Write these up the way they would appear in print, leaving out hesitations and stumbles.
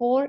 4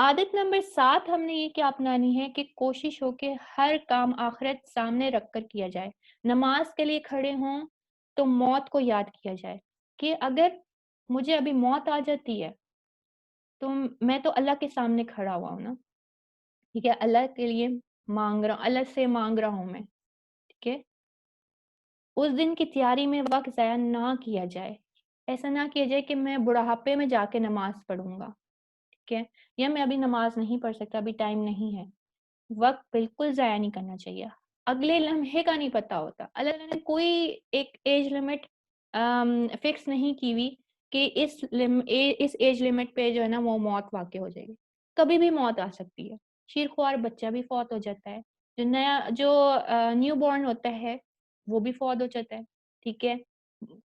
عادت نمبر 7 ہم نے یہ کیا اپنانی ہے کہ کوشش ہو کہ ہر کام آخرت سامنے رکھ کر کیا جائے. نماز کے لیے کھڑے ہوں تو موت کو یاد کیا جائے کہ اگر مجھے ابھی موت آ جاتی ہے تو میں تو اللہ کے سامنے کھڑا ہوا ہوں نا. ٹھیک ہے، اللہ کے لیے مانگ رہا ہوں، اللہ سے مانگ رہا ہوں میں. ٹھیک ہے، اس دن کی تیاری میں وقت ضائع نہ کیا جائے. ایسا نہ کیا جائے کہ میں بڑھاپے میں جا کے نماز پڑھوں گا. ٹھیک ہے، یا میں ابھی نماز نہیں پڑھ سکتا، ابھی ٹائم نہیں ہے. وقت بالکل ضائع نہیں کرنا چاہیے. اگلے لمحے کا نہیں پتا ہوتا. اللہ تعالیٰ نے کوئی ایک ایج لمٹ فکس نہیں کی ہوئی کہ اس ایج لمٹ پہ جو ہے نا وہ موت واقع ہو جائے گی. کبھی بھی موت آ سکتی ہے. شیر خوار بچہ بھی فوت ہو جاتا ہے. جو نیو بورن ہوتا ہے وہ بھی فوت ہو جاتا ہے. ٹھیک ہے،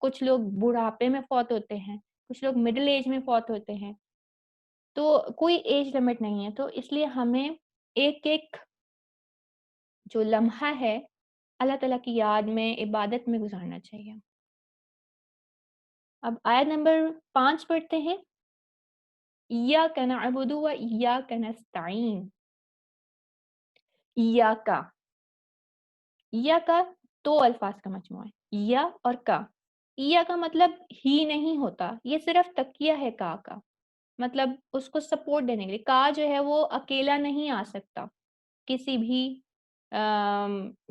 کچھ لوگ بڑھاپے میں فوت ہوتے ہیں، کچھ لوگ مڈل ایج میں فوت ہوتے ہیں. تو کوئی ایج لمٹ نہیں ہے. تو اس لیے ہمیں ایک ایک جو لمحہ ہے اللہ تعالیٰ کی یاد میں، عبادت میں گزارنا چاہیے. اب آیت نمبر 5 پڑھتے ہیں. ایاک نعبد و ایاک نستعین. ایاک، ایاک دو الفاظ کا مجموعہ ہے، یا اور کا. یا کا مطلب ہی نہیں ہوتا، یہ صرف تکیہ ہے کا مطلب اس کو سپورٹ دینے کے لیے. کا جو ہے وہ اکیلا نہیں آ سکتا کسی بھی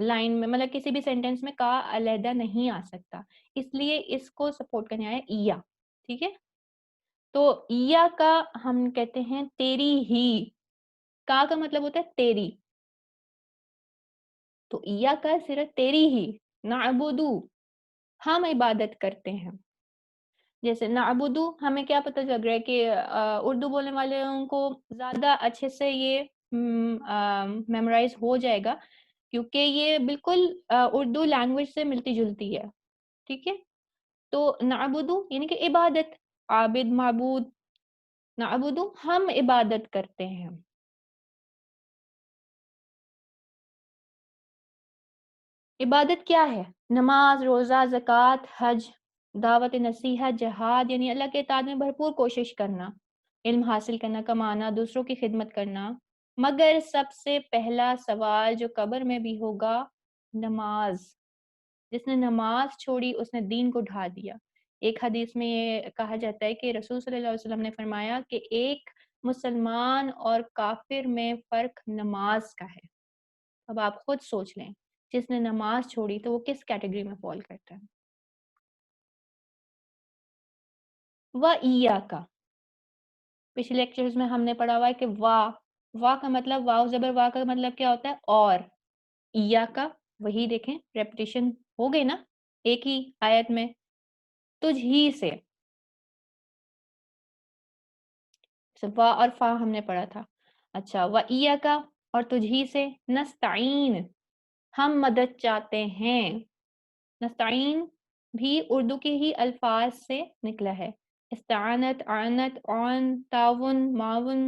لائن میں، مطلب کسی بھی سینٹینس میں کا علیحدہ نہیں آ سکتا، اس لیے اس کو سپورٹ کرنے آیا ایا. ٹھیک ہے، تو ایا کا ہم کہتے ہیں تیری ہی. کا مطلب ہوتا ہے تیری، تو ایا کا صرف تیری ہی. نعبدو، ہم عبادت کرتے ہیں. جیسے نعبدو ہمیں کیا پتہ لگ رہا ہے کہ اردو بولنے والوں کو زیادہ اچھے سے یہ میمورائز ہو جائے گا کیونکہ یہ بالکل اردو لینگویج سے ملتی جلتی ہے. ٹھیک ہے، تو نعبدو یعنی کہ عبادت، عابد معبود. نعبدو ہم عبادت کرتے ہیں. عبادت کیا ہے؟ نماز، روزہ، زکوٰۃ، حج، دعوت نصیحت، جہاد، یعنی اللہ کے اطاعت میں بھرپور کوشش کرنا، علم حاصل کرنا، کمانا، دوسروں کی خدمت کرنا. مگر سب سے پہلا سوال جو قبر میں بھی ہوگا، نماز. جس نے نماز چھوڑی اس نے دین کو ڈھا دیا. ایک حدیث میں یہ کہا جاتا ہے کہ رسول صلی اللہ علیہ وسلم نے فرمایا کہ ایک مسلمان اور کافر میں فرق نماز کا ہے. اب آپ خود سوچ لیں، جس نے نماز چھوڑی تو وہ کس کیٹیگری میں فال کرتا ہے؟ وَإِيَّاكَ، پچھلے لیکچرز میں ہم نے پڑھا ہوا ہے کہ وا کا مطلب، واو زبر وا کا مطلب کیا ہوتا ہے؟ اور. ایا کا وہی دیکھیں ریپٹیشن ہو گئی نا ایک ہی آیت میں. تجھ ہی سے، وا اور فا ہم نے پڑھا تھا. اچھا، وَإِيَّاكَ اور تجھ ہی سے، نستعین ہم مدد چاہتے ہیں. نستعین بھی اردو کے ہی الفاظ سے نکلا ہے. استعانت، اعنت، عون، تعاون، معاون.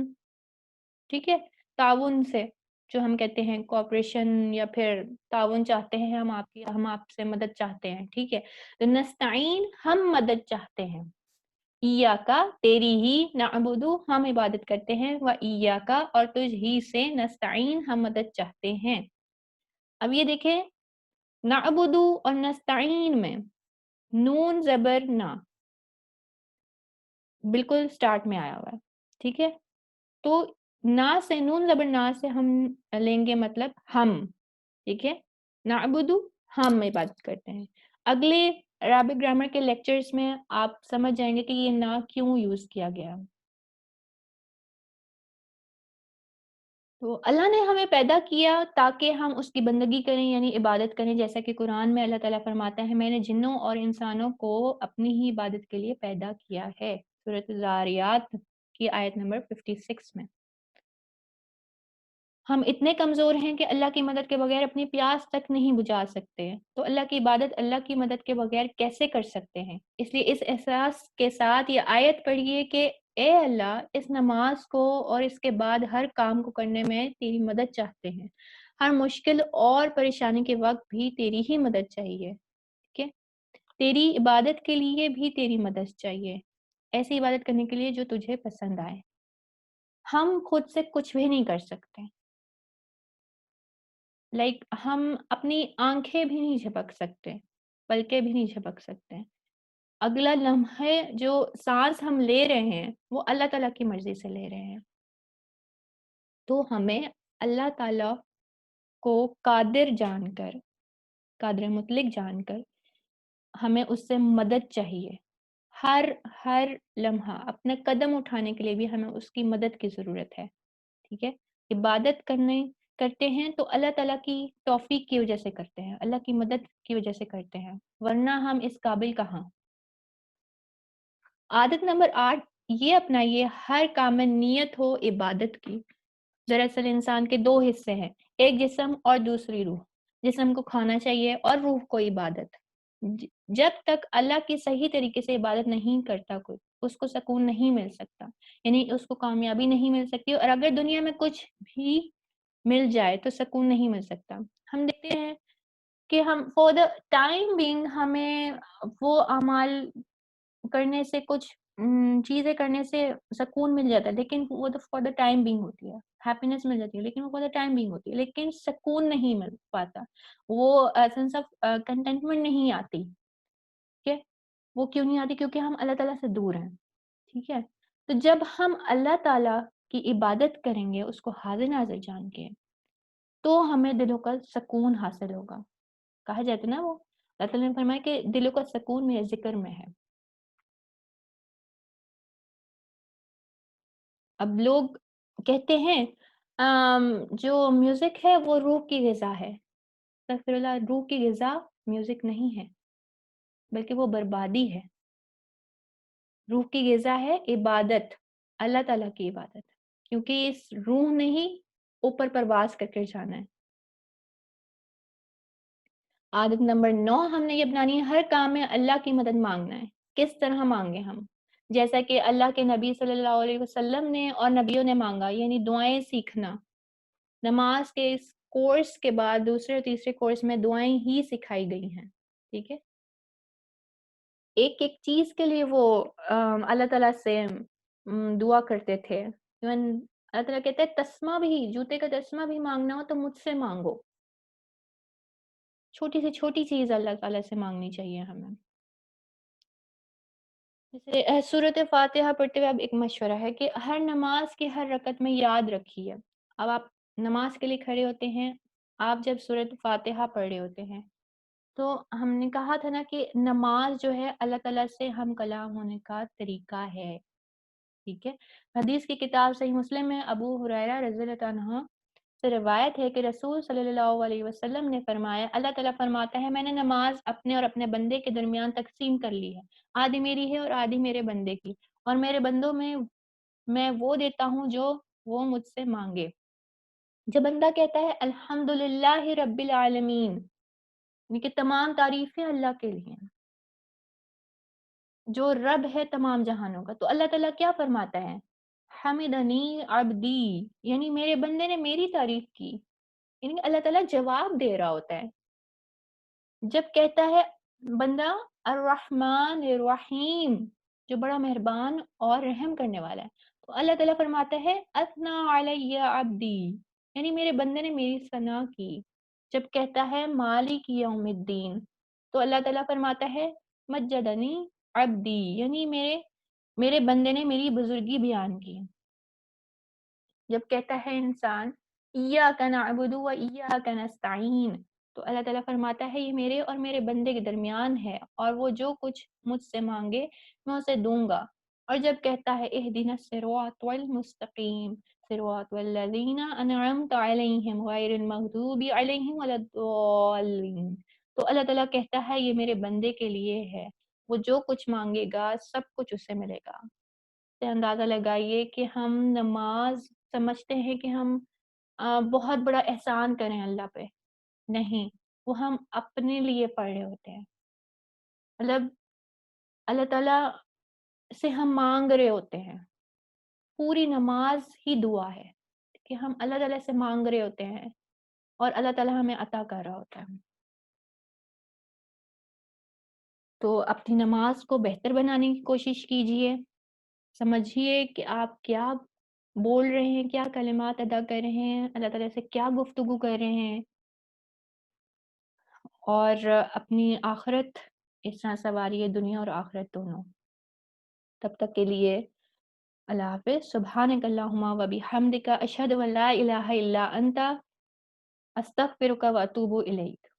ٹھیک ہے، تعاون سے جو ہم کہتے ہیں کوآپریشن یا پھر تعاون چاہتے ہیں ہم آپ سے مدد چاہتے ہیں. ٹھیک ہے، تو نستعین ہم مدد چاہتے ہیں. ایاکا تیری ہی، نعبدو ہم عبادت کرتے ہیں، و ایاکا اور تجھ ہی سے، نستعین ہم مدد چاہتے ہیں. اب یہ دیکھیں نعبدو اور نستعین میں نون زبر نا بالکل سٹارٹ میں آیا ہوا ہے. ٹھیک ہے، تو نا سے، نون زبر نا سے ہم لیں گے مطلب ہم. ٹھیک ہے، نعبدو ہم عبادت کرتے ہیں. اگلے عربک گرامر کے لیکچرز میں آپ سمجھ جائیں گے کہ یہ نا کیوں یوز کیا گیا. تو اللہ نے ہمیں پیدا کیا تاکہ ہم اس کی بندگی کریں، یعنی عبادت کریں. جیسا کہ قرآن میں اللہ تعالیٰ فرماتا ہے میں نے جنوں اور انسانوں کو اپنی ہی عبادت کے لیے پیدا کیا ہے، سورۃ الذاریات کی آیت نمبر 56 میں. ہم اتنے کمزور ہیں کہ اللہ کی مدد کے بغیر اپنی پیاس تک نہیں بجھا سکتے، تو اللہ کی عبادت اللہ کی مدد کے بغیر کیسے کر سکتے ہیں؟ اس لیے اس احساس کے ساتھ یہ آیت پڑھیے کہ اے اللہ، اس نماز کو اور اس کے بعد ہر کام کو کرنے میں تیری مدد چاہتے ہیں. ہر مشکل اور پریشانی کے وقت بھی تیری ہی مدد چاہیے. ٹھیک ہے، تیری عبادت کے لیے بھی تیری مدد چاہیے، ایسی عبادت کرنے کے لیے جو تجھے پسند آئے. ہم خود سے کچھ بھی نہیں کر سکتے، ہم اپنی آنکھیں بھی نہیں جھپک سکتے، پلکیں بھی نہیں جھپک سکتے۔ اگلا لمحے جو سانس ہم لے رہے ہیں وہ اللہ تعالیٰ کی مرضی سے لے رہے ہیں، تو ہمیں اللہ تعالیٰ کو قادر جان کر، قادر مطلق جان کر ہمیں اس سے مدد چاہیے۔ ہر ہر لمحہ اپنا قدم اٹھانے کے لیے بھی ہمیں اس کی مدد کی ضرورت ہے، ٹھیک ہے؟ عبادت کرتے ہیں تو اللہ تعالیٰ کی توفیق کی وجہ سے کرتے ہیں، اللہ کی مدد کی وجہ سے کرتے ہیں، ورنہ ہم اس قابل کہاں۔ عادت نمبر 8 یہ اپنائیے، ہر کام میں نیت ہو عبادت کی۔ دراصل انسان کے دو حصے ہیں، ایک جسم اور دوسری روح۔ جسم کو کھانا چاہیے اور روح کو عبادت۔ جب تک اللہ کی صحیح طریقے سے عبادت نہیں کرتا کوئی، اس کو سکون نہیں مل سکتا، یعنی اس کو کامیابی نہیں مل سکتی، اور اگر دنیا میں کچھ بھی مل جائے تو سکون نہیں مل سکتا۔ ہم دیکھتے ہیں کہ ہم فور دا ٹائم بینگ ہمیں وہ اعمال کرنے سے، کچھ چیزیں کرنے سے سکون مل جاتا ہے، لیکن وہ تو فار دا ٹائم بینگ ہوتی ہے، ہیپینس مل جاتی ہے، لیکن وہ فار دا ٹائم بینگ ہوتی ہے، لیکن سکون نہیں مل پاتا، وہ سینس آف کنٹینٹمنٹ نہیں آتی، ٹھیک ہے؟ وہ کیوں نہیں آتی؟ کیونکہ ہم اللہ تعالیٰ سے دور ہیں، ٹھیک ہے؟ تو جب ہم اللہ تعالیٰ کی عبادت کریں گے اس کو حاضر ناظر جان کے، تو ہمیں دلوں کا سکون حاصل ہوگا۔ کہا جاتا ہے نا، وہ اللہ تعالیٰ نے فرمایا کہ دلوں کا سکون میرے ذکر میں ہے۔ اب لوگ کہتے ہیں جو میوزک ہے وہ روح کی غذا ہے۔ استغفر اللہ، روح کی غذا میوزک نہیں ہے، بلکہ وہ بربادی ہے۔ روح کی غذا ہے عبادت، اللہ تعالیٰ کی عبادت، کیونکہ اس روح نے ہی اوپر پرواز کر کے جانا ہے۔ عادت نمبر 9 ہم نے یہ اپنانی ہے، ہر کام میں اللہ کی مدد مانگنا ہے۔ کس طرح مانگے ہم؟ جیسا کہ اللہ کے نبی صلی اللہ علیہ وسلم نے اور نبیوں نے مانگا، یعنی دعائیں سیکھنا۔ نماز کے اس کورس کے بعد دوسرے اور تیسرے کورس میں دعائیں ہی سکھائی گئی ہیں، ٹھیک ہے؟ ایک ایک چیز کے لیے وہ اللہ تعالیٰ سے دعا کرتے تھے۔ ایون اللہ تعالیٰ کہتے ہیں تسمہ بھی، جوتے کا تسمہ بھی مانگنا ہو تو مجھ سے مانگو۔ چھوٹی سے چھوٹی چیز اللہ تعالیٰ سے مانگنی چاہیے ہمیں۔ جیسے سورۃ فاتحہ پڑھتے ہوئے اب ایک مشورہ ہے کہ ہر نماز کی ہر رکعت میں یاد رکھیے۔ اب آپ نماز کے لیے کھڑے ہوتے ہیں، آپ جب سورۃ فاتحہ پڑھ رہے ہوتے ہیں، تو ہم نے کہا تھا نا کہ نماز جو ہے اللہ تعالیٰ سے ہم کلام ہونے کا طریقہ ہے، ٹھیک ہے؟ حدیث کی کتاب صحیح مسلم میں ابو ہریرہ رضی اللہ عنہ سے روایت ہے کہ رسول صلی اللہ علیہ وسلم نے فرمایا، اللہ تعالیٰ فرماتا ہے، میں نے نماز اپنے اور اپنے بندے کے درمیان تقسیم کر لی ہے، آدھی میری ہے اور آدھی میرے بندے کی، اور میرے بندوں میں وہ دیتا ہوں جو وہ مجھ سے مانگے۔ جب بندہ کہتا ہے الحمدللہ رب العالمین، یعنی کہ تمام تعریفیں اللہ کے لیے ہیں، جو رب ہے تمام جہانوں کا، تو اللہ تعالیٰ کیا فرماتا ہے؟ حمدنی عبدی، یعنی میرے بندے نے میری تعریف کی، یعنی اللہ تعالیٰ جواب دے رہا ہوتا ہے۔ جب کہتا ہے بندہ الرحمن الرحیم، جو بڑا مہربان اور رحم کرنے والا ہے، تو اللہ تعالیٰ فرماتا ہے اثنا علی عبدی، یعنی میرے بندے نے میری ثنا کی۔ جب کہتا ہے مالک یوم الدین، تو اللہ تعالیٰ فرماتا ہے مجدنی عبدی، یعنی میرے بندے نے میری بزرگی بیان کی۔ جب کہتا ہے انسان ایاک نعبد و ایاک نستعین، تو اللہ تعالیٰ فرماتا ہے یہ میرے اور میرے بندے کے درمیان ہے، اور وہ جو کچھ مجھ سے مانگے میں اسے دوں گا۔ اور جب کہتا ہے اہدنا الصراط المستقیم صراط الذین انعمت علیہم غیر المغضوب علیہم ولا الضالین، تو اللہ تعالیٰ کہتا ہے یہ میرے بندے کے لیے ہے، وہ جو کچھ مانگے گا سب کچھ اسے ملے گا۔ سے اندازہ لگائیے کہ ہم نماز سمجھتے ہیں کہ ہم بہت بڑا احسان کریں اللہ پہ، نہیں، وہ ہم اپنے لیے پڑھ رہے ہوتے ہیں، مطلب اللہ تعالیٰ سے ہم مانگ رہے ہوتے ہیں، پوری نماز ہی دعا ہے کہ ہم اللہ تعالیٰ سے مانگ رہے ہوتے ہیں اور اللہ تعالیٰ ہمیں عطا کر رہا ہوتا ہے۔ تو اپنی نماز کو بہتر بنانے کی کوشش کیجئے، سمجھیے کہ آپ کیا بول رہے ہیں، کیا کلمات ادا کر رہے ہیں، اللہ تعالیٰ سے کیا گفتگو کر رہے ہیں، اور اپنی آخرت اس طرح سنوارئے، دنیا اور آخرت دونوں۔ تب تک کے لیے اللہ حافظ۔ سبحانک اللہم و بحمدک، اشہد ان لا الہ الا انت، استغفرک و اتوب الیک۔